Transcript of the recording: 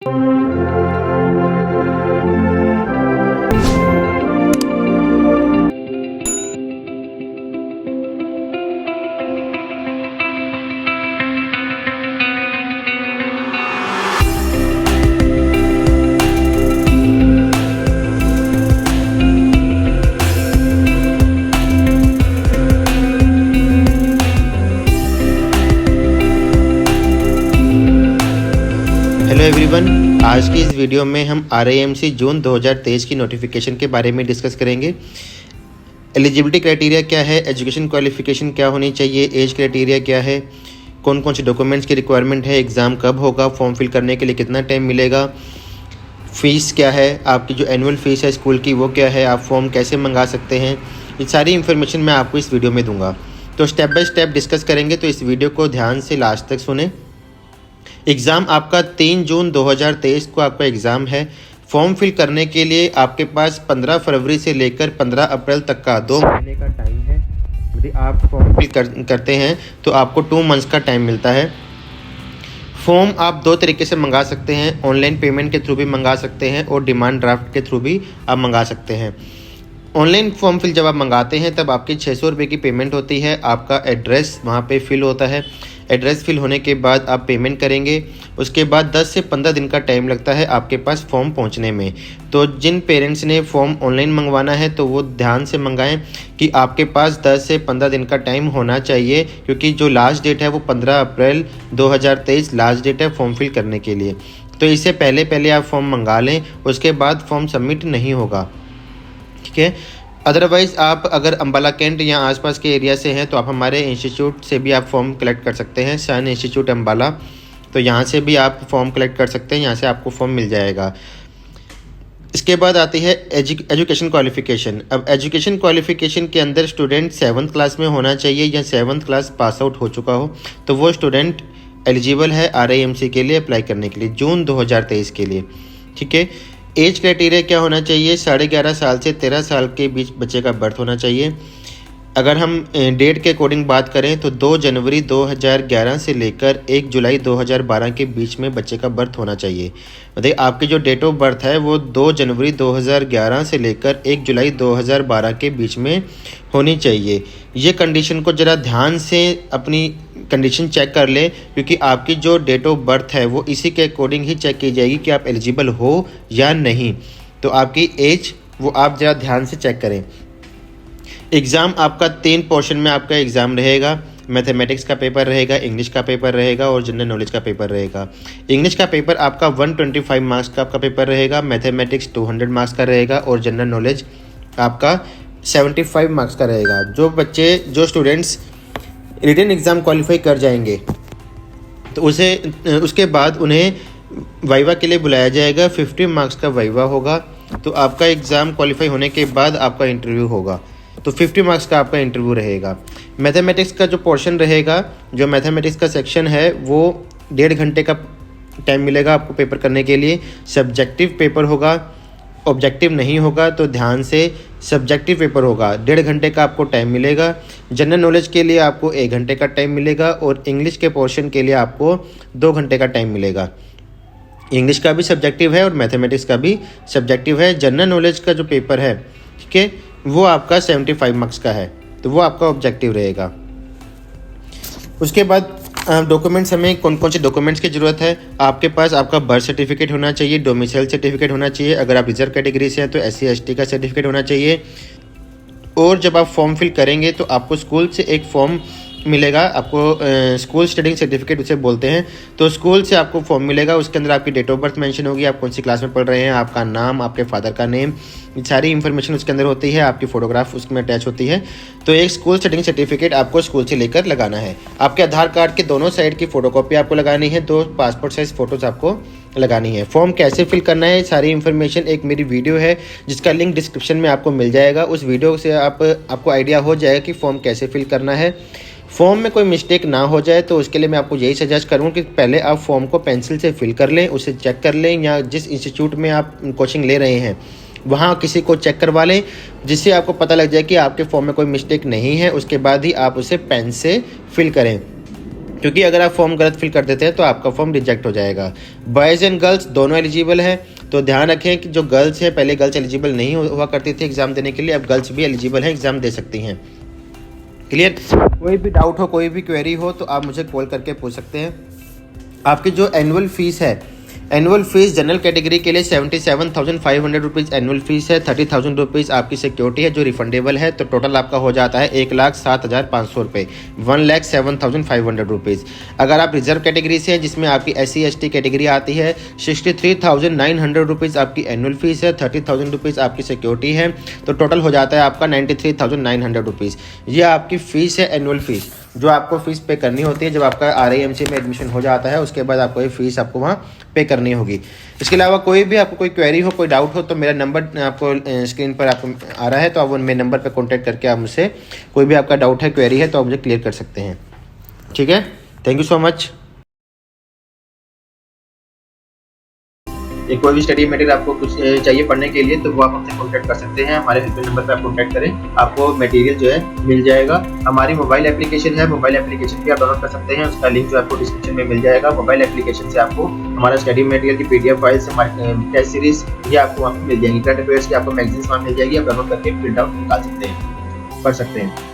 Hello everyone, आज की इस वीडियो में हम RIMC जून 2023 की नोटिफिकेशन के बारे में डिस्कस करेंगे। एलिजिबिलिटी क्राइटेरिया क्या है, एजुकेशन क्वालिफिकेशन क्या होनी चाहिए, एज क्राइटेरिया क्या है, कौन कौन से डॉक्यूमेंट्स की रिक्वायरमेंट है, एग्ज़ाम कब होगा, फॉर्म फिल करने के लिए कितना टाइम मिलेगा, फ़ीस क्या है, आपकी जो एनुअल फ़ीस है स्कूल की वो क्या है, आप फॉर्म कैसे मंगा सकते हैं, ये सारी इन्फॉर्मेशन मैं आपको इस वीडियो में दूँगा। तो स्टेप बाय स्टेप डिस्कस करेंगे, तो इस वीडियो को ध्यान से लास्ट तक सुने। एग्ज़ाम आपका 3 जून 2023 को आपका एग्ज़ाम है। फॉर्म फिल करने के लिए आपके पास 15 फरवरी से लेकर 15 अप्रैल तक का 2 महीने का टाइम है। यदि आप फॉर्म फिल करते हैं तो आपको 2 मंथ्स का टाइम मिलता है। फॉर्म आप 2 तरीके से मंगा सकते हैं, ऑनलाइन पेमेंट के थ्रू भी मंगा सकते हैं और डिमांड ड्राफ्ट के थ्रू भी आप मंगा सकते हैं। ऑनलाइन फॉर्म फिल जब आप मंगाते हैं तब आपकी 600 रुपये की पेमेंट होती है। आपका एड्रेस वहाँ पे फिल होता है। एड्रेस फिल होने के बाद आप पेमेंट करेंगे। उसके बाद 10 से 15 दिन का टाइम लगता है आपके पास फॉर्म पहुंचने में। तो जिन पेरेंट्स ने फॉर्म ऑनलाइन मंगवाना है तो वो ध्यान से मंगाएं कि आपके पास 10 से 15 दिन का टाइम होना चाहिए, क्योंकि जो लास्ट डेट है वो 15 अप्रैल 2023 लास्ट डेट है फॉर्म फिल करने के लिए। तो इससे पहले आप फॉर्म मंगा लें, उसके बाद फॉर्म सबमिट नहीं होगा, ठीक है। अदरवाइज़ आप अगर अम्बाला कैंट या आसपास के एरिया से हैं तो आप हमारे इंस्टीट्यूट से भी आप फॉर्म कलेक्ट कर सकते हैं, सन इंस्टीट्यूट अम्बाला। तो यहाँ से भी आप फॉर्म कलेक्ट कर सकते हैं, यहाँ से आपको फॉर्म मिल जाएगा। इसके बाद आती है एजुकेशन क्वालिफ़िकेशन। अब एजुकेशन क्वालिफ़िकेशन के अंदर स्टूडेंट 7th क्लास में होना चाहिए या 7th क्लास पास आउट हो चुका हो, तो वो स्टूडेंट एलिजिबल है RIMC के लिए अप्लाई करने के लिए जून 2023 के लिए, ठीक है। एज क्राइटेरिया क्या होना चाहिए, 11.5 साल से 13 साल के बीच बच्चे का बर्थ होना चाहिए। अगर हम डेट के अकॉर्डिंग बात करें तो 2 जनवरी 2011 से लेकर 1 जुलाई 2012 के बीच में बच्चे का बर्थ होना चाहिए। मतलब आपकी जो डेट ऑफ बर्थ है वो 2 जनवरी 2011 से लेकर 1 जुलाई 2012 के बीच में होनी चाहिए। ये कंडीशन को ज़रा ध्यान से अपनी कंडीशन चेक कर ले, क्योंकि आपकी जो डेट ऑफ बर्थ है वो इसी के अकॉर्डिंग ही चेक की जाएगी कि आप एलिजिबल हो या नहीं। तो आपकी एज वो आप ज़रा ध्यान से चेक करें। एग्ज़ाम आपका 3 पोर्शन में आपका एग्ज़ाम रहेगा। मैथमेटिक्स का पेपर रहेगा, इंग्लिश का पेपर रहेगा और जनरल नॉलेज का पेपर रहेगा। इंग्लिश का पेपर आपका 125 मार्क्स का आपका पेपर रहेगा, मैथमेटिक्स 200 मार्क्स का रहेगा और जनरल नॉलेज आपका 75 मार्क्स का रहेगा। जो स्टूडेंट्स रिटन एग्ज़ाम क्वालिफाई कर जाएंगे तो उसके बाद उन्हें वाइवा के लिए बुलाया जाएगा। 50 मार्क्स का वाइवा होगा। तो आपका एग्ज़ाम क्वालिफाई होने के बाद आपका इंटरव्यू होगा, तो 50 मार्क्स का आपका इंटरव्यू रहेगा। मैथमेटिक्स का जो पोर्शन रहेगा, जो मैथमेटिक्स का सेक्शन है वो 1.5 घंटे का टाइम मिलेगा आपको पेपर करने के लिए। सब्जेक्टिव पेपर होगा, ऑब्जेक्टिव नहीं होगा, तो ध्यान से सब्जेक्टिव पेपर होगा। 1.5 घंटे का आपको टाइम मिलेगा। जनरल नॉलेज के लिए आपको 1 घंटे का टाइम मिलेगा और इंग्लिश के पोर्शन के लिए आपको 2 घंटे का टाइम मिलेगा। इंग्लिश का भी सब्जेक्टिव है और मैथमेटिक्स का भी सब्जेक्टिव है। जनरल नॉलेज का जो पेपर है, ठीक है, वो आपका 75 मार्क्स का है, तो वो आपका ऑब्जेक्टिव रहेगा। उसके बाद डॉक्यूमेंट्स, हमें कौन कौन से डॉक्यूमेंट्स की ज़रूरत है। आपके पास आपका बर्थ सर्टिफिकेट होना चाहिए, डोमिसाइल सर्टिफिकेट होना चाहिए। अगर आप रिजर्व कैटेगरी से हैं तो SC ST का सर्टिफिकेट होना चाहिए। और जब आप फॉर्म फिल करेंगे तो आपको स्कूल से एक फॉर्म मिलेगा, आपको स्कूल स्टडिंग सर्टिफिकेट उसे बोलते हैं। तो स्कूल से आपको फॉर्म मिलेगा, उसके अंदर आपकी डेट ऑफ बर्थ मेंशन होगी, आप कौन सी क्लास में पढ़ रहे हैं, आपका नाम, आपके फादर का नेम, सारी इन्फॉर्मेशन उसके अंदर होती है। आपकी फ़ोटोग्राफ उसमें अटैच होती है। तो एक स्कूल स्टडिंग सर्टिफिकेट आपको स्कूल से लेकर लगाना है। आपके आधार कार्ड के दोनों साइड की फ़ोटोकॉपी आपको लगानी है, 2 पासपोर्ट साइज़ फ़ोटोज़ आपको लगानी है। फॉर्म कैसे फिल करना है, सारी इन्फॉर्मेशन एक मेरी वीडियो है जिसका लिंक डिस्क्रिप्शन में आपको मिल जाएगा। उस वीडियो से आपको आइडिया हो जाएगा कि फॉर्म कैसे फिल करना है। फॉर्म में कोई मिस्टेक ना हो जाए तो उसके लिए मैं आपको यही सजेस्ट करूँगा कि पहले आप फॉर्म को पेंसिल से फिल कर लें, उसे चेक कर लें, या जिस इंस्टीट्यूट में आप कोचिंग ले रहे हैं वहाँ किसी को चेक करवा लें, जिससे आपको पता लग जाए कि आपके फॉर्म में कोई मिस्टेक नहीं है। उसके बाद ही आप उसे पेन से फिल करें। क्योंकि अगर आप फॉर्म गलत फिल कर देते हैं तो आपका फॉर्म रिजेक्ट हो जाएगा। बॉयज़ एंड गर्ल्स दोनों एलिजिबल है, तो ध्यान रखें कि जो गर्ल्स है, पहले गर्ल्स एलिजिबल नहीं हुआ करती थी एग्ज़ाम देने के लिए, अब गर्ल्स भी एलिजिबल हैं, एग्ज़ाम दे सकती हैं। क्लियर? कोई भी डाउट हो, कोई भी क्वेरी हो तो आप मुझे कॉल करके पूछ सकते हैं। आपकी जो एनुअल फीस है, एनुअल फीस जनरल कैटेगरी के लिए 77,500 रुपीज़ एनुअल फीस है। 30,000 रुपीज़ आपकी सिक्योरिटी है जो रिफंडेबल है, तो टोटल आपका हो जाता है 1,07,500 रुपये, 1,07,500 रुपीज़। अगर आप रिजर्व कैटेगरी से हैं जिसमें आपकी SC ST कैटेगरी आती है, 63,900 रुपीज़ आपकी एनुअल फीस है, 30,000 रुपीज़ आपकी सिक्योरिटी है, तो टोटल हो जाता है आपका 93,900 रुपीज़। ये आपकी फ़ीस है, एनुअल फीस जो आपको फ़ीस पे करनी होती है जब आपका RIMC में एडमिशन हो जाता है, उसके बाद आपको ये फ़ीस आपको वहाँ पे करनी होगी। इसके अलावा कोई भी आपको कोई क्वेरी हो, कोई डाउट हो, तो मेरा नंबर आपको स्क्रीन पर आपको आ रहा है, तो आप मेरे नंबर पर कॉन्टैक्ट करके आप मुझसे कोई भी आपका डाउट है, क्वेरी है, तो आप मुझे क्लियर कर सकते हैं। ठीक है, थैंक यू सो मच। कोई भी स्टडी मटेरियल आपको कुछ चाहिए पढ़ने के लिए तो वो आप हमसे कॉन्टैक्ट कर सकते हैं। हमारे हेल्पलाइन नंबर पर आप कॉन्टैक्ट करें, आपको मटेरियल जो है मिल जाएगा। हमारी मोबाइल एप्लीकेशन है, मोबाइल एप्लीकेशन भी आप डाउनलोड कर सकते हैं, उसका लिंक जो आपको डिस्क्रिप्शन में मिल जाएगा। मोबाइल एप्लीकेशन से आपको हमारा स्टडी मटेरियल की PDF फाइल्स, हमारी टेस्ट सीरीज ये आपको वहाँ मिल जाएंगी। करंट अफेयर्स की आपको मैगजीन्स वहाँ मिल जाएगी, आप डाउनलोड करके प्रिंट आउट निकाल सकते हैं, पढ़ सकते हैं।